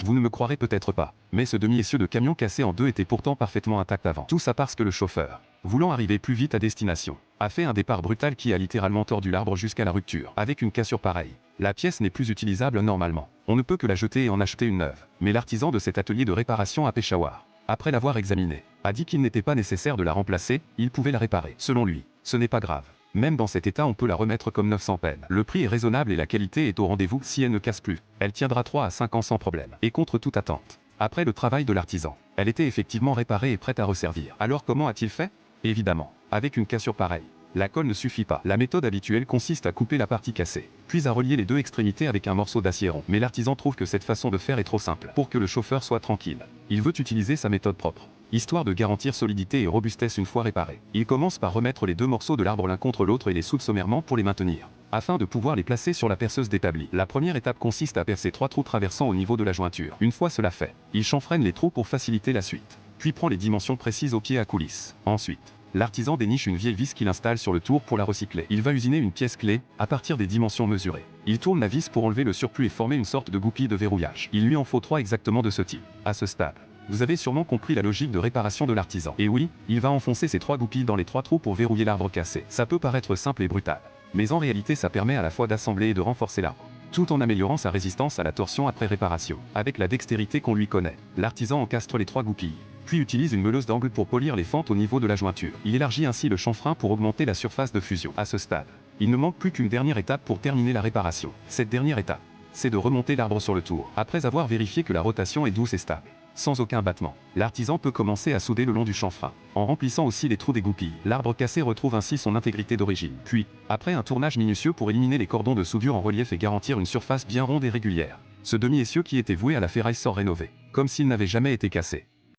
Vous ne me croirez peut-être pas, mais ce demi-essieu de camion cassé en deux était pourtant parfaitement intact avant. Tout ça parce que le chauffeur, voulant arriver plus vite à destination, a fait un départ brutal qui a littéralement tordu l'arbre jusqu'à la rupture. Avec une cassure pareille, la pièce n'est plus utilisable normalement. On ne peut que la jeter et en acheter une neuve. Mais l'artisan de cet atelier de réparation à Peshawar, après l'avoir examinée, a dit qu'il n'était pas nécessaire de la remplacer, il pouvait la réparer. Selon lui, ce n'est pas grave. Même dans cet état on peut la remettre comme neuve sans peine. Le prix est raisonnable et la qualité est au rendez-vous. Si elle ne casse plus, elle tiendra 3 à 5 ans sans problème. Et contre toute attente, après le travail de l'artisan, elle était effectivement réparée et prête à resservir. Alors comment a-t-il fait? Évidemment, avec une cassure pareille. La colle ne suffit pas. La méthode habituelle consiste à couper la partie cassée, puis à relier les deux extrémités avec un morceau d'acier rond. Mais l'artisan trouve que cette façon de faire est trop simple pour que le chauffeur soit tranquille. Il veut utiliser sa méthode propre, histoire de garantir solidité et robustesse une fois réparés. Il commence par remettre les deux morceaux de l'arbre l'un contre l'autre et les soude sommairement pour les maintenir, afin de pouvoir les placer sur la perceuse d'établi. La première étape consiste à percer 3 trous traversant au niveau de la jointure. Une fois cela fait, il chanfreine les trous pour faciliter la suite, puis prend les dimensions précises au pied à coulisse. Ensuite, l'artisan déniche une vieille vis qu'il installe sur le tour pour la recycler. Il va usiner une pièce clé, à partir des dimensions mesurées. Il tourne la vis pour enlever le surplus et former une sorte de goupille de verrouillage. Il lui en faut 3 exactement de ce type. À ce stade, vous avez sûrement compris la logique de réparation de l'artisan. Et oui, il va enfoncer ces 3 goupilles dans les 3 trous pour verrouiller l'arbre cassé. Ça peut paraître simple et brutal, mais en réalité ça permet à la fois d'assembler et de renforcer l'arbre, tout en améliorant sa résistance à la torsion après réparation. Avec la dextérité qu'on lui connaît, l'artisan encastre les 3 goupilles, puis utilise une meuleuse d'angle pour polir les fentes au niveau de la jointure. Il élargit ainsi le chanfrein pour augmenter la surface de fusion. À ce stade, il ne manque plus qu'une dernière étape pour terminer la réparation. Cette dernière étape, c'est de remonter l'arbre sur le tour. Après avoir vérifié que la rotation est douce et stable, sans aucun battement, l'artisan peut commencer à souder le long du chanfrein, en remplissant aussi les trous des goupilles. L'arbre cassé retrouve ainsi son intégrité d'origine. Puis, après un tournage minutieux pour éliminer les cordons de soudure en relief et garantir une surface bien ronde et régulière, ce demi-essieu qui était voué à la ferraille sort rénové, comme s'il n'avait jamais été cassé.